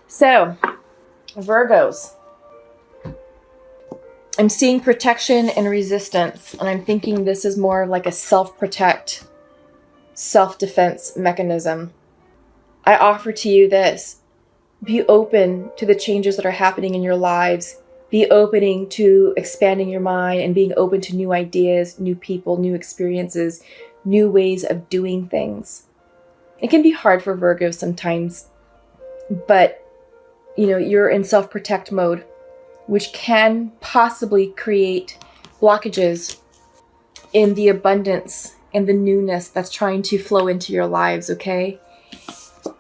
So, Virgos. I'm seeing protection and resistance, and I'm thinking this is more like a self-protect, self-defense mechanism. I offer to you this. Be open to the changes that are happening in your lives. Be opening to expanding your mind and being open to new ideas, new people, new experiences, new ways of doing things. It can be hard for Virgos sometimes, but you're in self-protect mode, which can possibly create blockages in the abundance and the newness that's trying to flow into your lives, okay? All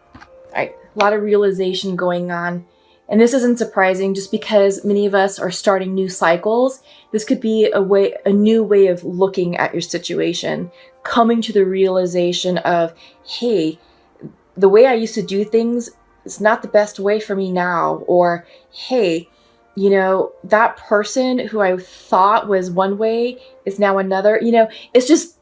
right, a lot of realization going on. And this isn't surprising just because many of us are starting new cycles. This could be a new way of looking at your situation, coming to the realization of, hey, the way I used to do things is not the best way for me now. Or, hey, that person who I thought was one way is now another. It's just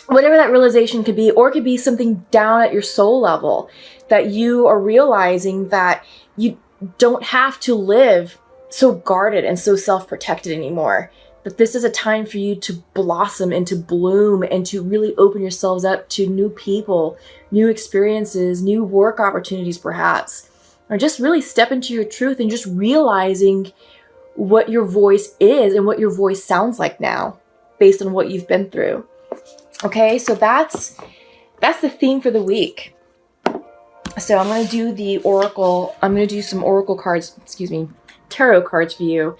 whatever that realization could be, or it could be something down at your soul level that you are realizing that you don't have to live so guarded and so self-protected anymore. That this is a time for you to blossom and to bloom and to really open yourselves up to new people, new experiences, new work opportunities perhaps. Or just really step into your truth and just realizing what your voice is and what your voice sounds like now based on what you've been through. Okay, so that's the theme for the week. So I'm going to do the oracle. I'm going to do some oracle cards, tarot cards for you.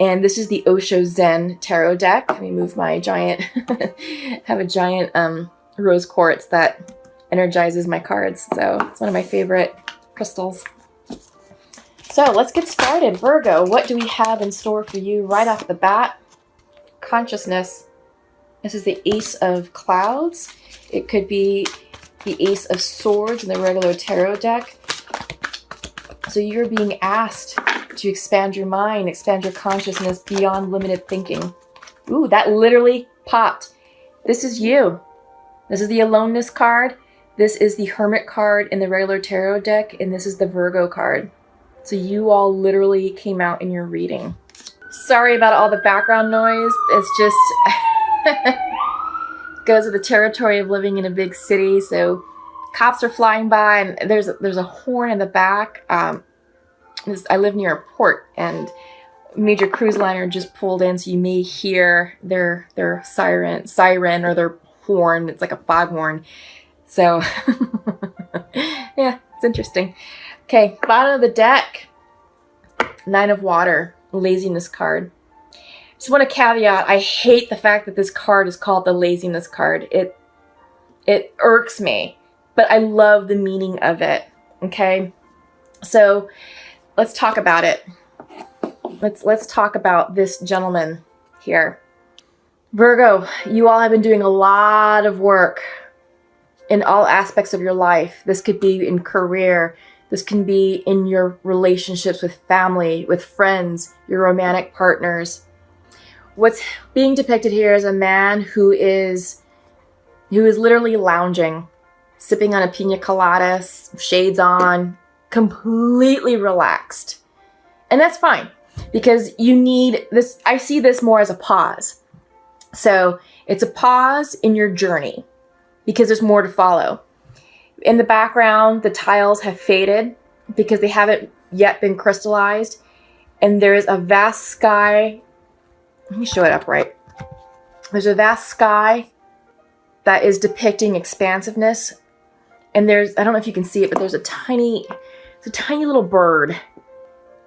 And this is the Osho Zen tarot deck. Let me move my giant, have a giant rose quartz that energizes my cards. So it's one of my favorite crystals. So let's get started. Virgo, what do we have in store for you right off the bat? Consciousness. This is the Ace of Clouds. It could be the Ace of Swords in the regular tarot deck. So you're being asked to expand your mind, expand your consciousness beyond limited thinking. Ooh, that literally popped. This is you. This is the Aloneness card. This is the Hermit card in the regular tarot deck. And this is the Virgo card. So you all literally came out in your reading. Sorry about all the background noise. It's just goes with the territory of living in a big city. So cops are flying by, and there's a horn in the back. I live near a port, and a major cruise liner just pulled in, so you may hear their siren or their horn. It's like a foghorn. So yeah, it's interesting. Okay, bottom of the deck, Nine of Water, Laziness card. Just want to caveat, I hate the fact that this card is called the Laziness card. It irks me, but I love the meaning of it, okay? So let's talk about it. Let's talk about this gentleman here. Virgo, you all have been doing a lot of work in all aspects of your life. This could be in career. This can be in your relationships with family, with friends, your romantic partners. What's being depicted here is a man who is literally lounging, sipping on a pina colada, shades on, completely relaxed. And that's fine, because you need this. I see this more as a pause. So it's a pause in your journey because there's more to follow. In the background, the tiles have faded because they haven't yet been crystallized. And there's a vast sky. Let me show it upright. There's a vast sky that is depicting expansiveness. And I don't know if you can see it, but there's a tiny little bird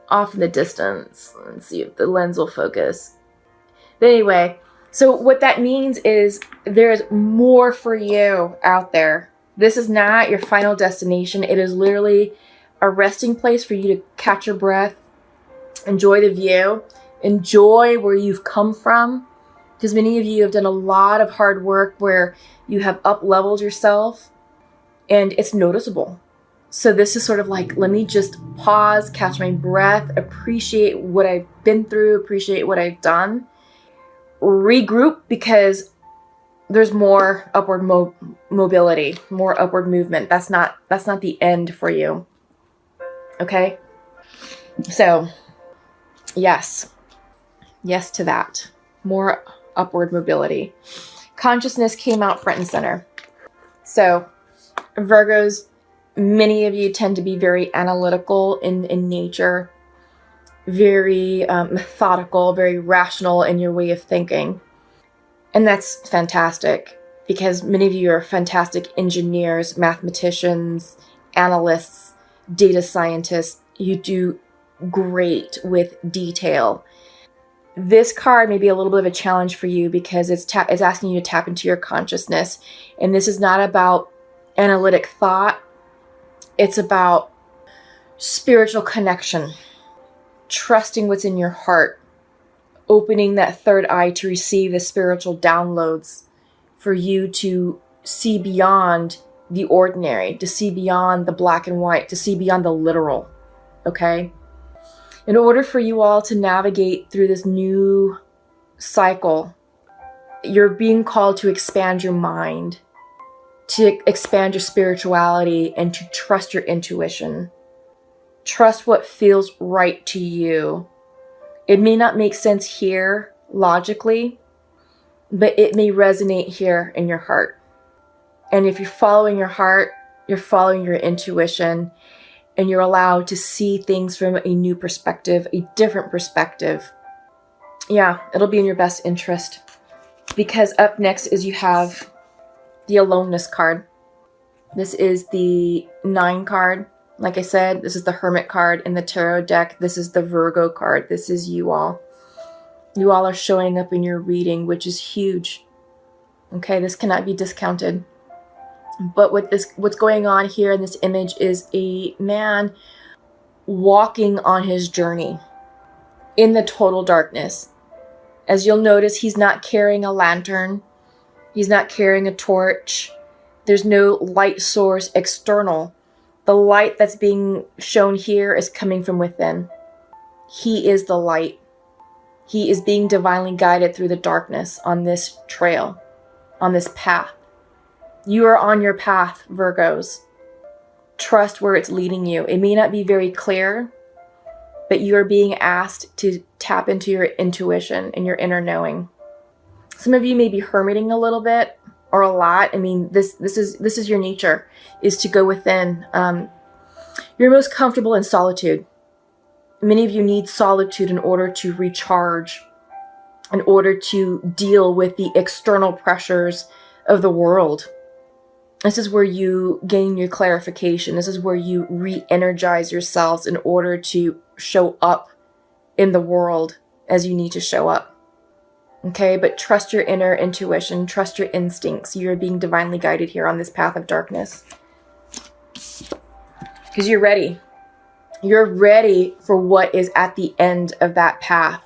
off in the distance. Let's see if the lens will focus. But anyway, so what that means is there's more for you out there. This is not your final destination. It is literally a resting place for you to catch your breath, enjoy the view, enjoy where you've come from. Because many of you have done a lot of hard work where you have up-leveled yourself, and it's noticeable. So this is sort of like, let me just pause, catch my breath, appreciate what I've been through, appreciate what I've done, regroup, because there's more upward mobility, more upward movement. That's not the end for you. Okay? So, yes to that. More upward mobility. Consciousness came out front and center. So, Virgos, many of you tend to be very analytical in nature, very methodical, very rational in your way of thinking. And that's fantastic, because many of you are fantastic engineers, mathematicians, analysts, data scientists. You do great with detail. This card may be a little bit of a challenge for you because it's asking you to tap into your consciousness. And this is not about analytic thought. It's about spiritual connection, trusting what's in your heart, opening that third eye to receive the spiritual downloads for you to see beyond the ordinary, to see beyond the black and white, to see beyond the literal, okay? In order for you all to navigate through this new cycle, you're being called to expand your mind, to expand your spirituality, and to trust your intuition. Trust what feels right to you. It may not make sense here logically, but it may resonate here in your heart. And if you're following your heart, you're following your intuition, and you're allowed to see things from a new perspective, a different perspective. Yeah, it'll be in your best interest. Because up next is you have the aloneness card. This is the 9 card. Like I said, this is the Hermit card in the tarot deck. This is the Virgo card. This is you all. You all are showing up in your reading, which is huge. Okay, this cannot be discounted. But what's going on here in this image is a man walking on his journey in the total darkness. As you'll notice, he's not carrying a lantern. He's not carrying a torch. There's no light source external. The light that's being shown here is coming from within. He is the light. He is being divinely guided through the darkness on this trail, on this path. You are on your path, Virgos. Trust where it's leading you. It may not be very clear, but you are being asked to tap into your intuition and your inner knowing. Some of you may be hermiting a little bit or a lot. I mean, this is your nature, is to go within. You're most comfortable in solitude. Many of you need solitude in order to recharge, in order to deal with the external pressures of the world. This is where you gain your clarification. This is where you re-energize yourselves in order to show up in the world as you need to show up. Okay, but trust your inner intuition, trust your instincts. You're being divinely guided here on this path of darkness. Because you're ready. You're ready for what is at the end of that path.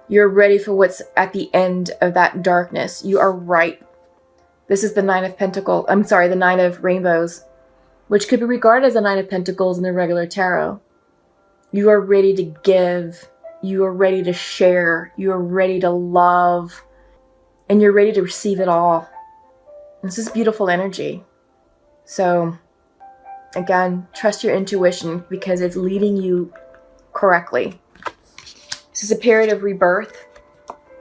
You're ready for what's at the end of that darkness. You are ripe. This is the 9 of Pentacles. The 9 of Rainbows, which could be regarded as the 9 of Pentacles in the regular tarot. You are ready to give. You are ready to share. You are ready to love. And you're ready to receive it all. This is beautiful energy. So, again, trust your intuition because it's leading you correctly. This is a period of rebirth.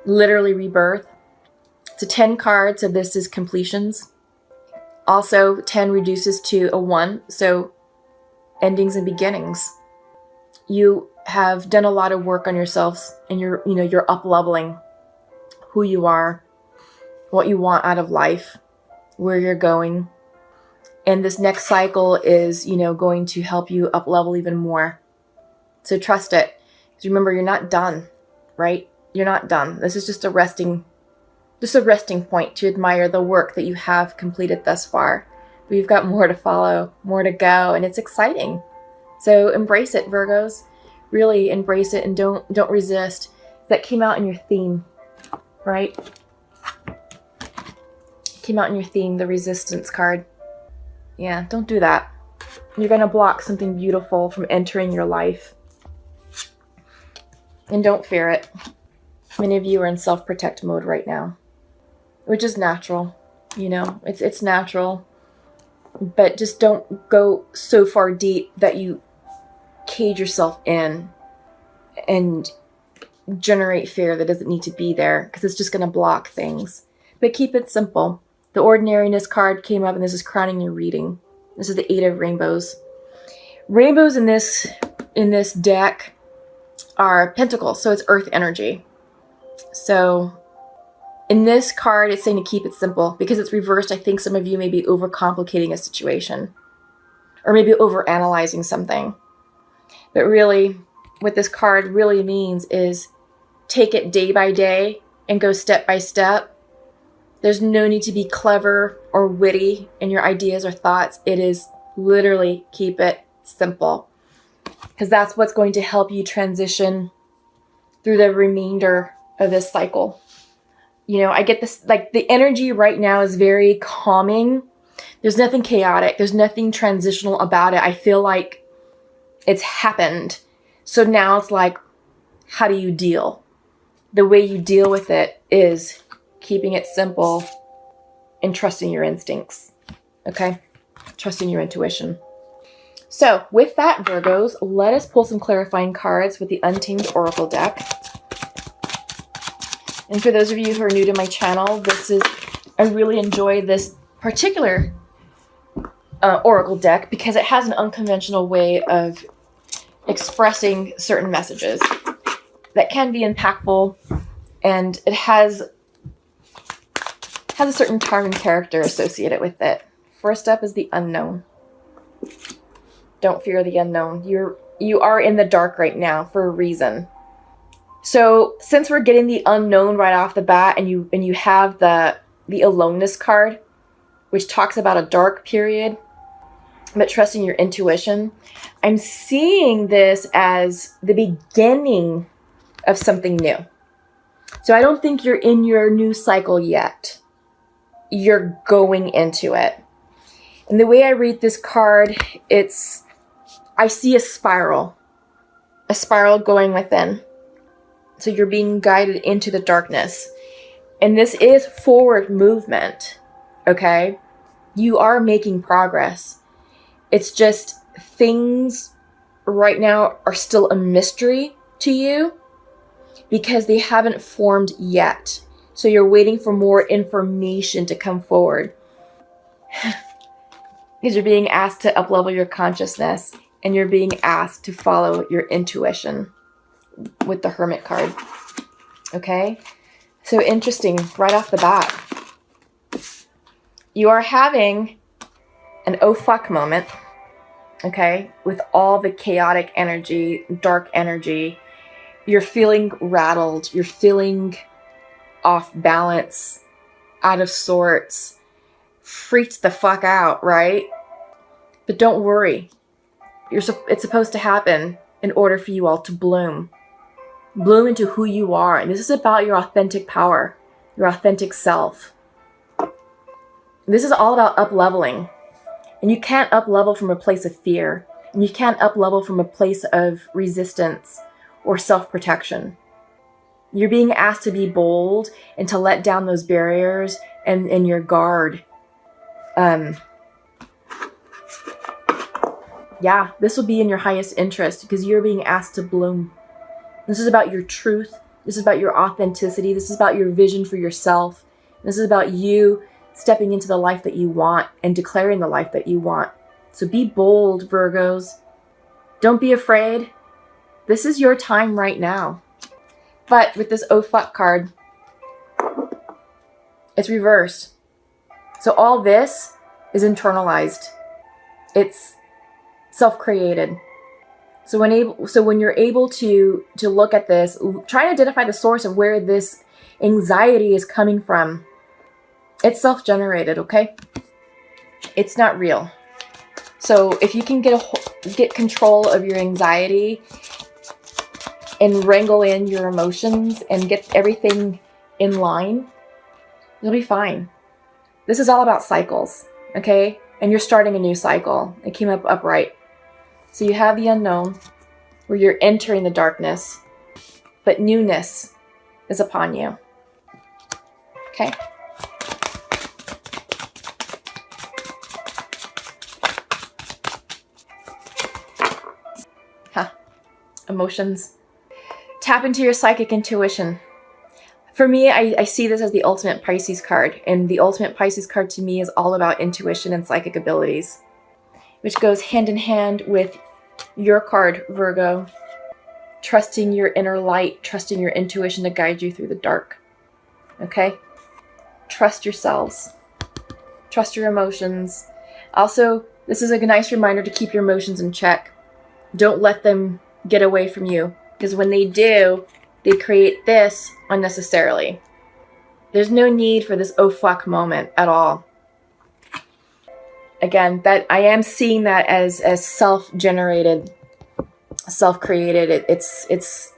Literally rebirth. So 10 cards, so this is completions. Also, 10 reduces to a 1, so endings and beginnings. You have done a lot of work on yourselves, and you're up-leveling who you are, what you want out of life, where you're going. And this next cycle is, going to help you up-level even more. So trust it. Because remember, you're not done, right? You're not done. This is just a resting point to admire the work that you have completed thus far. But you've got more to follow, more to go, and it's exciting. So embrace it, Virgos. Really embrace it and don't resist. That came out in your theme, right? Came out in your theme, the resistance card. Yeah, don't do that. You're going to block something beautiful from entering your life. And don't fear it. Many of you are in self-protect mode right now, which is natural. It's natural. But just don't go so far deep that you cage yourself in and generate fear that doesn't need to be there, because it's just going to block things. But keep it simple. The ordinariness card came up, and this is crowning your reading. This is the 8 of rainbows. Rainbows in this deck are pentacles, so it's earth energy. So in this card, it's saying to keep it simple. Because it's reversed, I think some of you may be overcomplicating a situation, or maybe overanalyzing something. But really, what this card really means is take it day by day and go step by step. There's no need to be clever or witty in your ideas or thoughts. It is literally keep it simple, because that's what's going to help you transition through the remainder of this cycle. You know, I get this, like the energy right now is very calming. There's nothing chaotic. There's nothing transitional about it. I feel like it's happened. So now it's like, how do you deal? The way you deal with it is keeping it simple and trusting your instincts. Okay? Trusting your intuition. So with that, Virgos, let us pull some clarifying cards with the Untamed Oracle deck. And for those of you who are new to my channel, I really enjoy this particular Oracle deck because it has an unconventional way of expressing certain messages that can be impactful, and it has a certain charm and character associated with it. First up is the unknown. Don't fear the unknown. You are in the dark right now for a reason. So since we're getting the unknown right off the bat, and you have the aloneness card, which talks about a dark period, but trusting your intuition, I'm seeing this as the beginning of something new. So I don't think you're in your new cycle yet. You're going into it. And the way I read this card, I see a spiral going within. So you're being guided into the darkness. And this is forward movement, okay? You are making progress. It's just things right now are still a mystery to you because they haven't formed yet. So you're waiting for more information to come forward. Because you're being asked to uplevel your consciousness, and you're being asked to follow your intuition with the Hermit card. Okay? So interesting, right off the bat. You are having an oh fuck moment, okay? With all the chaotic energy, dark energy. You're feeling rattled. You're feeling off balance, out of sorts, freaked the fuck out, right? But don't worry. It's supposed to happen in order for you all to bloom. Bloom into who you are. And this is about your authentic power, your authentic self. This is all about up-leveling. And you can't up-level from a place of fear. And you can't up-level from a place of resistance or self-protection. You're being asked to be bold and to let down those barriers and your guard. Yeah, this will be in your highest interest because you're being asked to bloom. This is about your truth. This is about your authenticity. This is about your vision for yourself. This is about you stepping into the life that you want and declaring the life that you want. So be bold, Virgos. Don't be afraid. This is your time right now. But with this oh fuck card, it's reversed. So all this is internalized. It's self-created. So when you're able to look at this, try to identify the source of where this anxiety is coming from. It's self-generated, okay? It's not real. So if you can get control of your anxiety and wrangle in your emotions and get everything in line, you'll be fine. This is all about cycles, okay? And you're starting a new cycle. It came up upright. So you have the unknown, where you're entering the darkness, but newness is upon you. Okay? Huh. emotions. Tap into your psychic intuition. For me, I see this as the ultimate Pisces card. And the ultimate Pisces card to me is all about intuition and psychic abilities, which goes hand in hand with your card, Virgo. Trusting your inner light, trusting your intuition to guide you through the dark. Okay? Trust yourselves. Trust your emotions. Also, this is a nice reminder to keep your emotions in check. Don't let them get away from you, because when they do, they create this unnecessarily. There's no need for this oh fuck moment at all. Again, that I am seeing that as self-generated, self-created. It's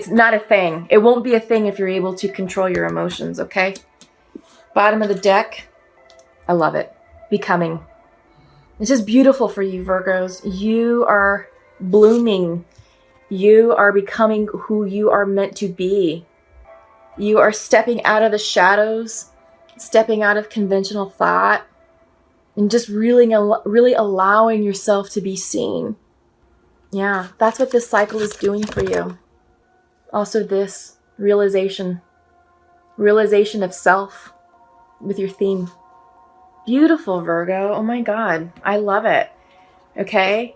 not a thing. It won't be a thing if you're able to control your emotions, okay? Bottom of the deck. I love it. Becoming. This is beautiful for you, Virgos. You are blooming. You are becoming who you are meant to be. You are stepping out of the shadows, stepping out of conventional thought, and just really allowing yourself to be seen. Yeah, that's what this cycle is doing for you. Also this realization of self with your theme. Beautiful, Virgo. Oh my God. I love it. Okay?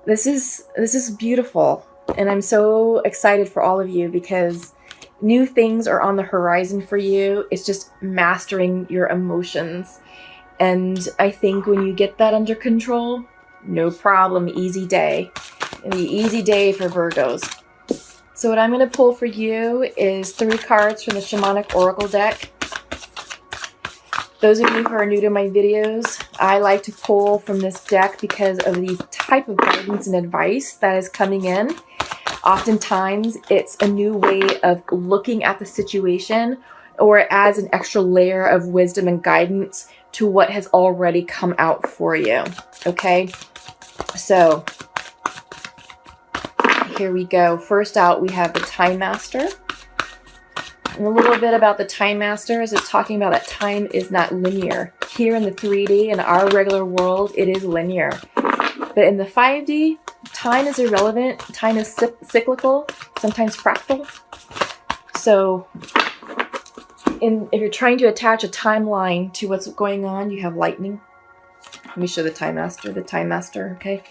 This is beautiful. And I'm so excited for all of you because new things are on the horizon for you. It's just mastering your emotions. And I think when you get that under control, no problem, easy day. It'll be easy day for Virgos. So what I'm going to pull for you is 3 cards from the Shamanic Oracle deck. Those of you who are new to my videos, I like to pull from this deck because of the type of guidance and advice that is coming in. Oftentimes, it's a new way of looking at the situation, or it adds an extra layer of wisdom and guidance to what has already come out for you. Okay? So, here we go. First out, we have the Time Master. And a little bit about the Time Master is it's talking about that time is not linear. Here in the 3D, in our regular world, it is linear. But in the 5D, time is irrelevant. Time is cyclical, sometimes fractal. So if you're trying to attach a timeline to what's going on, you have lightning. Let me show the Time Master, okay?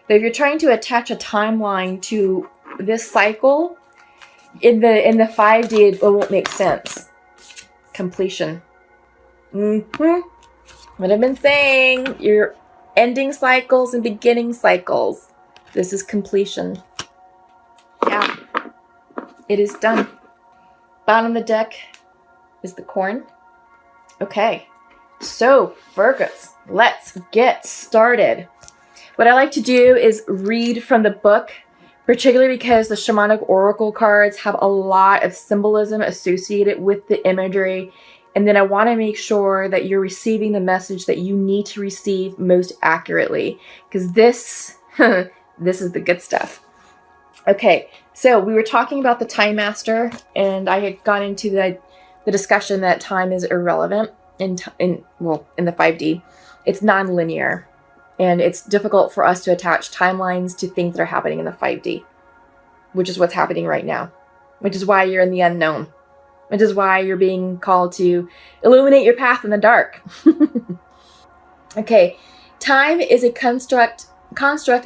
But if you're trying to attach a timeline to this cycle, in the 5D, it won't make sense. Completion. What I've been saying, you're ending cycles and beginning cycles. This is completion. Yeah. It is done. Bottom of the deck is the Corn. Okay. So, Virgos, let's get started. What I like to do is read from the book, particularly because the Shamanic Oracle cards have a lot of symbolism associated with the imagery. And then I want to make sure that you're receiving the message that you need to receive most accurately. Because this is the good stuff. Okay, so we were talking about the Time Master, and I had gone into the discussion that time is irrelevant in the 5D. It's non-linear. And it's difficult for us to attach timelines to things that are happening in the 5D, which is what's happening right now, which is why you're in the unknown, which is why you're being called to illuminate your path in the dark. Okay, time is a construct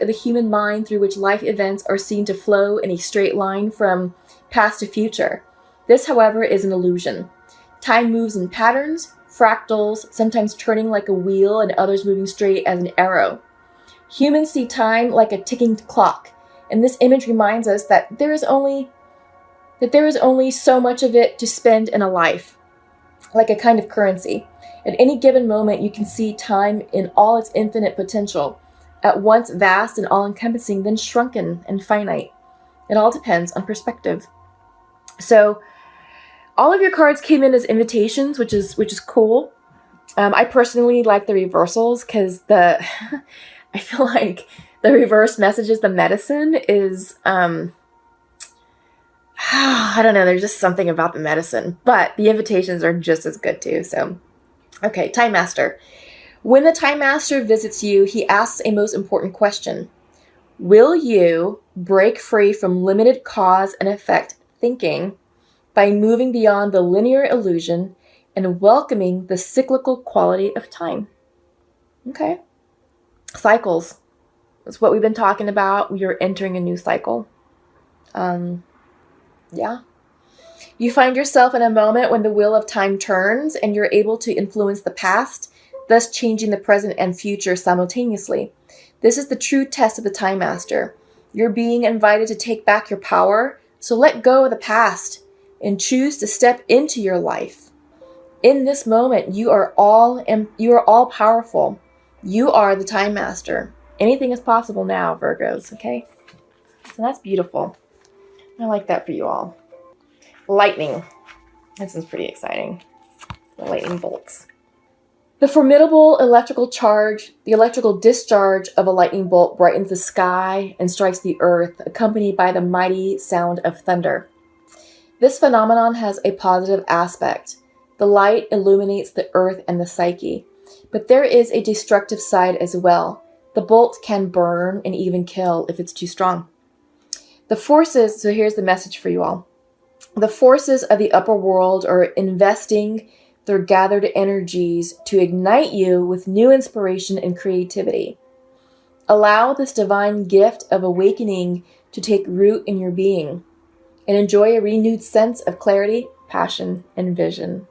of the human mind through which life events are seen to flow in a straight line from past to future. This, however, is an illusion. Time moves in patterns, fractals, sometimes turning like a wheel and others moving straight as an arrow. Humans see time like a ticking clock, and this image reminds us that there is only so much of it to spend in a life, like a kind of currency. At any given moment, you can see time in all its infinite potential, at once vast and all-encompassing, then shrunken and finite. It all depends on perspective. So, all of your cards came in as invitations, which is cool. I personally like the reversals because I feel like the reverse messages, the medicine is, I don't know, there's just something about the medicine, but the invitations are just as good too. So, okay, Time Master. When the Time Master visits you, he asks a most important question. Will you break free from limited cause and effect thinking by moving beyond the linear illusion and welcoming the cyclical quality of time. Okay. Cycles. That's what we've been talking about. We are entering a new cycle. Yeah. You find yourself in a moment when the wheel of time turns and you're able to influence the past, thus changing the present and future simultaneously. This is the true test of the Time Master. You're being invited to take back your power, so let go of the past and choose to step into your life. In this moment, you are all powerful. You are the Time Master. Anything is possible now, Virgos, okay? So that's beautiful. I like that for you all. Lightning. This is pretty exciting. The lightning bolts. The formidable electrical discharge of a lightning bolt brightens the sky and strikes the earth, accompanied by the mighty sound of thunder. This phenomenon has a positive aspect. The light illuminates the earth and the psyche. But there is a destructive side as well. The bolt can burn and even kill if it's too strong. So here's the message for you all. The forces of the upper world are investing their gathered energies to ignite you with new inspiration and creativity. Allow this divine gift of awakening to take root in your being and enjoy a renewed sense of clarity, passion, and vision.